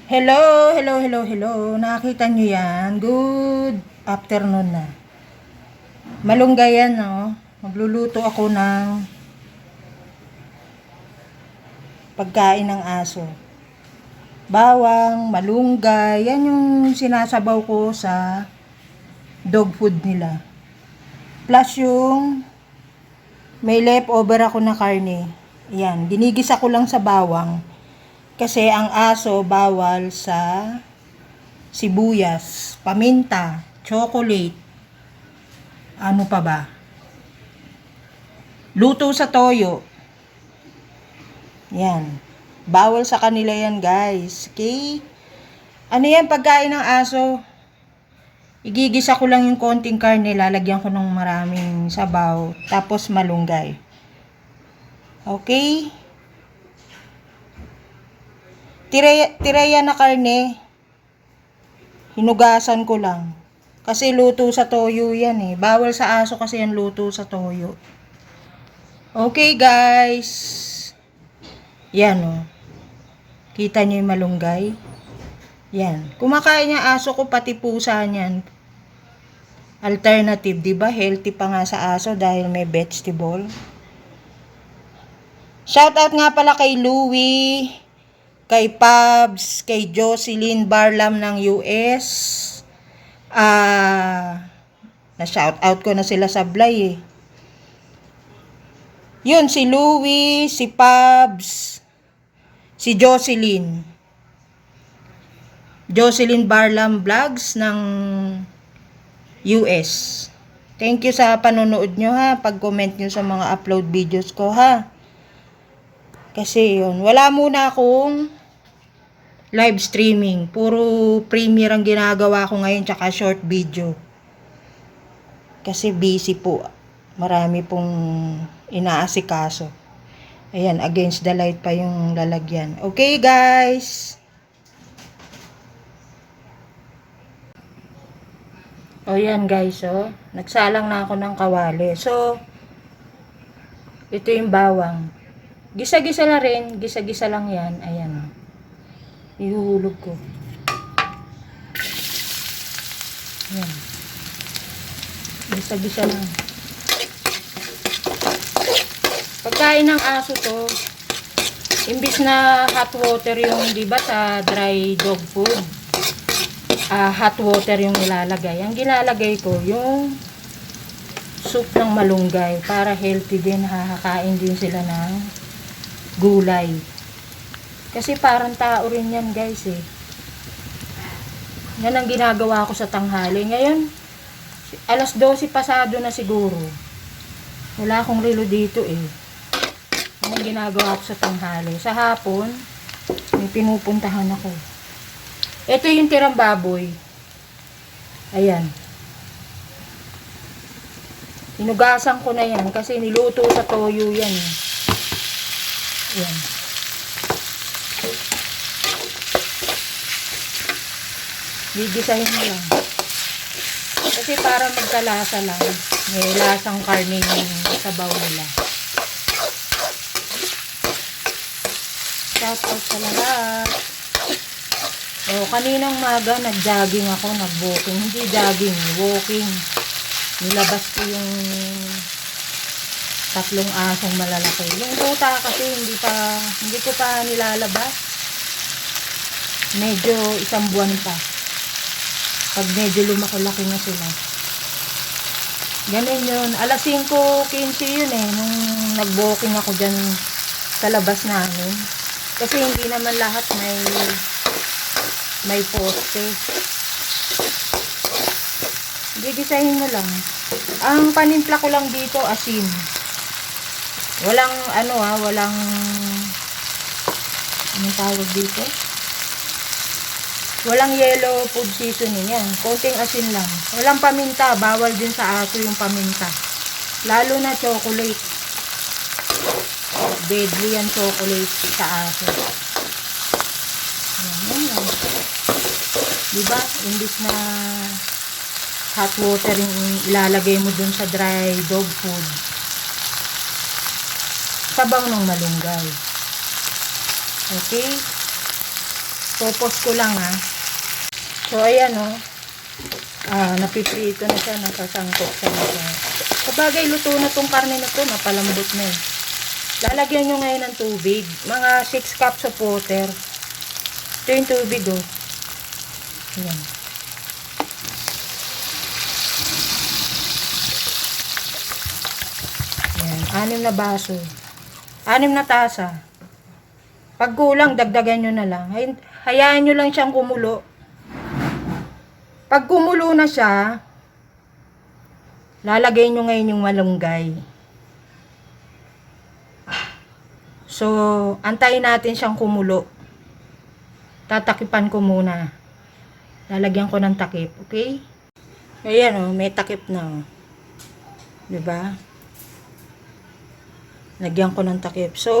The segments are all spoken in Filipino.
Hello, hello, hello, hello. Nakakita nyo yan? Good afternoon na. Malunggay yan, no? Magluluto ako ng pagkain ng aso. Bawang, malunggay, yan yung sinasabaw ko sa dog food nila. Plus yung may leftover ako na karne. Yan, ginigisa ko lang sa bawang. Kasi ang aso bawal sa sibuyas, paminta, chocolate, ano pa ba? Luto sa toyo. Yan. Bawal sa kanila yan, guys. Okay? Ano yan, pagkain ng aso? Igigisa ko lang yung konting karne, lalagyan ko ng maraming sabaw, tapos malunggay. Okay? Tireya na karne, hinugasan ko lang. Kasi luto sa toyo yan eh. Bawal sa aso kasi yan luto sa toyo. Okay guys. Yan o. Kita nyo yung malunggay? Yan. Kumakain yung aso ko pati pusa niyan. Alternative, di ba? Healthy pa nga sa aso dahil may vegetable. Shoutout nga pala kay Louie, kay Pabs, kay Jocelyn Barlam ng US. Na-shoutout ko na sila sa Blay eh. Yun, si Louie, si Pabs, si Jocelyn. Jocelyn Barlam Vlogs ng US. Thank you sa panonood nyo ha. Pag-comment nyo sa mga upload videos ko ha. Kasi yun, wala muna akong live streaming. Puro premiere ang ginagawa ko ngayon tsaka short video. Kasi busy po. Marami pong inaasikaso. Ayan, against the light pa yung lalagyan. Okay guys. O yan guys, oh. Nagsalang na ako ng kawali. So, ito yung bawang. Gisa-gisa na rin. Gisa-gisa lang yan. Ayan. Ihuhulog ko. Ayan. Gisa-gisa lang. Pagkain ng aso to, imbis na hot water yung, di ba, sa dry dog food, hot water yung nilalagay. Ang gilalagay ko, yung soup ng malunggay para healthy din, nakakain din sila ng gulay. Kasi parang tao rin yan guys eh. Yan ang ginagawa ko sa tanghali. Ngayon, alas 12 pasado na siguro. Wala akong relo dito eh. Yan ang ginagawa ko sa tanghali. Sa hapon, may pinupuntahan ako. Ito yung tirang baboy. Ayan. Hinugasan ko na yan kasi niluto sa toyo yan eh. Ayan. Gigisahin mo lang. Kasi para magkalasa lang. May lasang karne yung sabaw nila. Shout out sa lahat. O, kaninang maga nag-jogging ako, nag-walking. Hindi jogging, walking. Nilabas ko yung tatlong asong malalaki. Yung tuta kasi hindi ko pa nilalabas. Medyo isang buwan pa. Pag medyo lumaki-laki na sila. Ganun yun. Alas 5:15 yun eh. Nung nag-walking ako dyan sa labas namin. Kasi hindi naman lahat may poste. Gigisahin mo lang. Ang panimpla ko lang dito, asin. Walang walang anong tawag dito? Walang yellow food seasoning yan. Konting asin lang. Walang paminta. Bawal din sa aso yung paminta. Lalo na chocolate. Deadly yan chocolate sa aso. Yan lang. Diba? Imbis na hot water yung ilalagay mo dun sa dry dog food. Sabaw ng malunggay. Okay? Popos ko lang ha. So ayan o. Napiprito na siya, nasasangkot siya na siya. Sabagay, luto na tong karne na to, napalambot na eh. Lalagyan nyo ngayon ng tubig. Mga 6 cups of water. Ito yung tubig oh. Ayan. Ayan, 6 na baso. 6 na tasa. Pag kulang, dagdagan nyo na lang. Hayaan nyo lang siyang kumulo. Pag kumulo na siya, lalagay nyo ngayon yung malunggay. So, antayin natin siyang kumulo. Tatakipan ko muna. Lalagyan ko ng takip, okay? Ayan oh, may takip na oh. 'Di ba? Lagyan ko ng takip. So,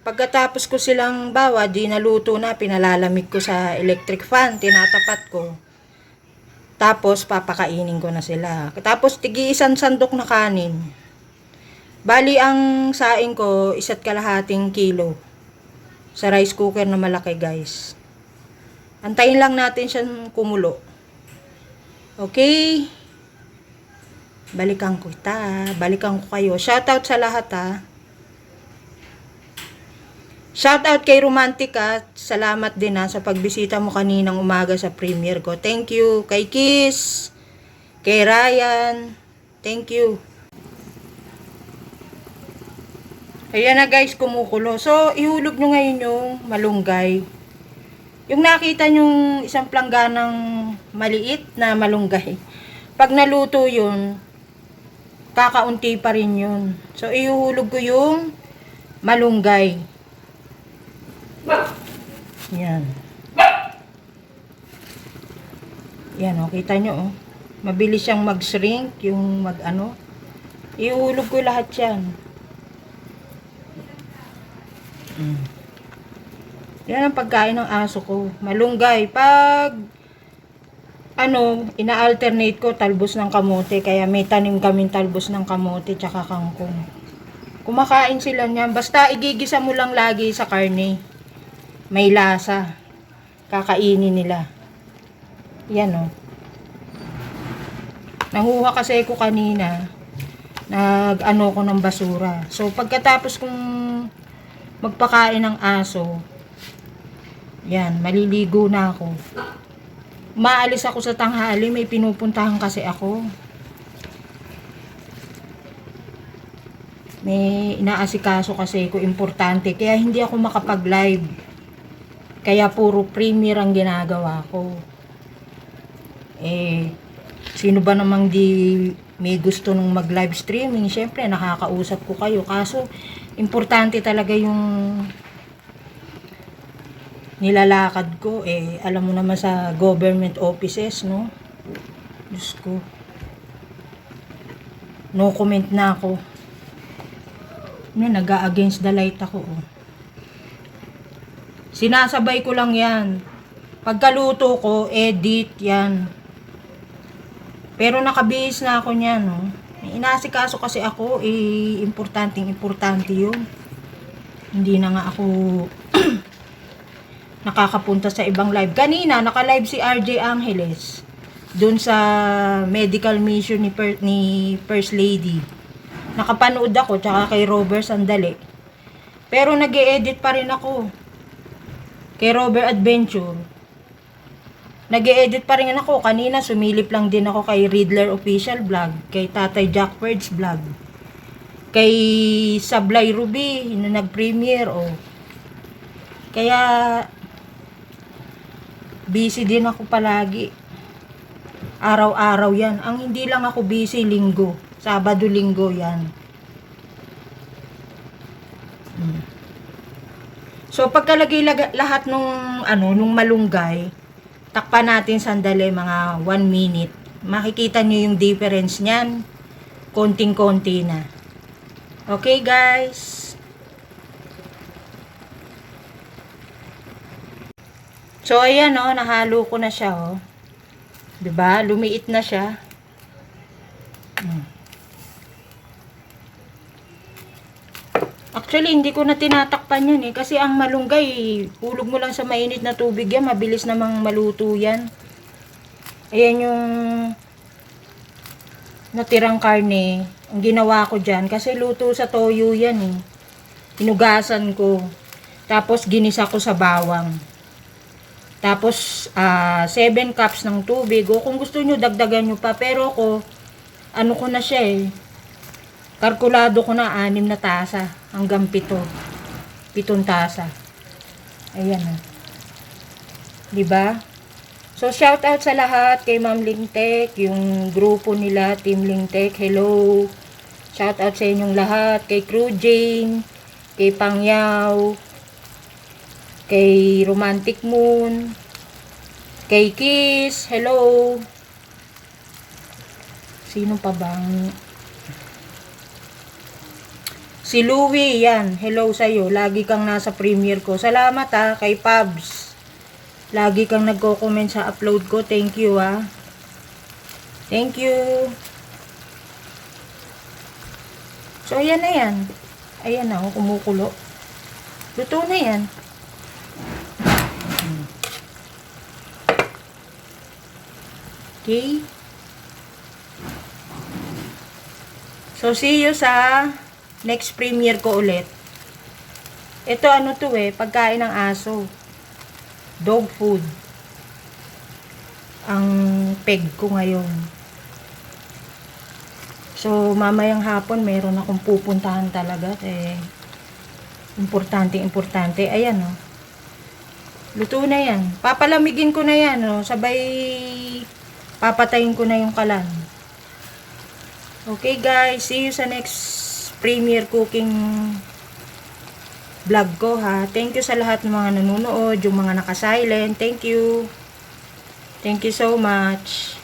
pagkatapos ko silang bawa, di naluto na, pinalalamig ko sa electric fan, tinatapat ko. Tapos, papakainin ko na sila. Tapos, tig-iisang sandok na kanin. Bali, ang saing ko, 1.5 kilo. Sa rice cooker na malaki, guys. Antayin lang natin siyang kumulo. Okay? Balikan ko kayo. Shoutout sa lahat ha. Shoutout kay Romantica. Salamat din ha sa pagbisita mo kaninang umaga sa premiere ko. Thank you. Kay Kiss. Kay Ryan. Thank you. Ayan na guys, kumukulo. So, ihulog nyo ngayon yung malunggay. Yung nakita nyong isang plangganang maliit na malunggay. Pag naluto yun, kakaunti pa rin yun. So, ihulog ko yung malunggay. Yan. Yan o, kita nyo o. Mabilis siyang mag-shrink, yung mag-ano. Ihulog ko lahat yan. Yan ang pagkain ng aso ko. Malunggay. Pag ina-alternate ko talbos ng kamote. Kaya may tanim kaming talbos ng kamote tsaka kangkong. Kumakain sila niyan. Basta igigisa mo lang lagi sa karne. May lasa. Kakainin nila. Yan o. Nanguha kasi ko kanina. Nag-ano ko ng basura. So pagkatapos kong magpakain ng aso, yan, maliligo na ako. Maalis ako sa tanghali, may pinupuntahan kasi ako. May inaasikaso kasi ko, importante. Kaya hindi ako makapag-live. Kaya puro premiere ang ginagawa ko. Sino ba namang di may gusto nung mag-live streaming? Siyempre, nakakausap ko kayo. Kaso, importante talaga yung nilalakad ko. Alam mo naman sa government offices, no? Diyos ko. No comment na ako. Nag-against the light ako, oh. Sinasabay ko lang yan. Pagkaluto ko, edit, yan. Pero nakabihis na ako niyan, no? May inasikaso kasi ako, importante yun. Hindi na nga ako nakakapunta sa ibang live. Kanina, naka-live si RJ Angeles. Doon sa medical mission ni First Lady. Nakapanood ako, tsaka kay Robert Sandali. Pero nag-e-edit pa rin ako. Kay Robert Adventure. Nag-e-edit pa rin ako. Kanina, sumilip lang din ako kay Riddler Official Vlog. Kay Tatay Jack Words Vlog. Kay Sablay Ruby, na nag-premiere, oh. Kaya, busy din ako palagi. Araw-araw yan. Ang hindi lang ako busy, linggo. Sabado, linggo yan. So, pagkalagay lahat nung malunggay, takpan natin sandali, mga 1 minute. Makikita nyo yung difference niyan. Konting-konti na. Okay, guys? So, ayan, oh, nahalo ko na siya, oh. 'Di ba? Lumiit na siya. Actually, hindi ko na tinatakpan yan eh. Kasi ang malunggay, hulog mo lang sa mainit na tubig yan. Mabilis namang maluto yan. Ayan yung natirang karne. Ang ginawa ko dyan. Kasi luto sa toyo yan eh. Hinugasan ko. Tapos ginisa ko sa bawang. Tapos 7 cups ng tubig. O kung gusto nyo, dagdagan nyo pa. Pero ako, ano ko na siya eh. Kalkulado ko na 6 na tasa hanggang 7. 7 tasa. Ayan ah. 'Di ba? So shout out sa lahat kay Ma'am Lingtek, yung grupo nila Team Lingtek. Hello. Shout out sa inyong lahat, kay Crew Jane, kay Pangyaw, kay Romantic Moon, kay Kiss. Hello. Sino pa bang? Si Louie, yan. Hello sa'yo. Lagi kang nasa premiere ko. Salamat ha, kay Pabs. Lagi kang nagko-comment sa upload ko. Thank you ha. Thank you. So, ayan na yan. Ayan na, kumukulo. Luto na yan. Okay. So, see you sa next premiere ko ulit. Ito ano to eh, pagkain ng aso. Dog food. Ang peg ko ngayon. So, mamayang hapon, meron akong pupuntahan talaga. Eh, importante. Ayan oh. Luto na yan. Papalamigin ko na yan oh. Sabay, papatayin ko na yung kalan. Okay guys, see you sa next premiere cooking vlog ko ha. Thank you sa lahat ng mga nanonood, yung mga naka-silent. Thank you. Thank you so much.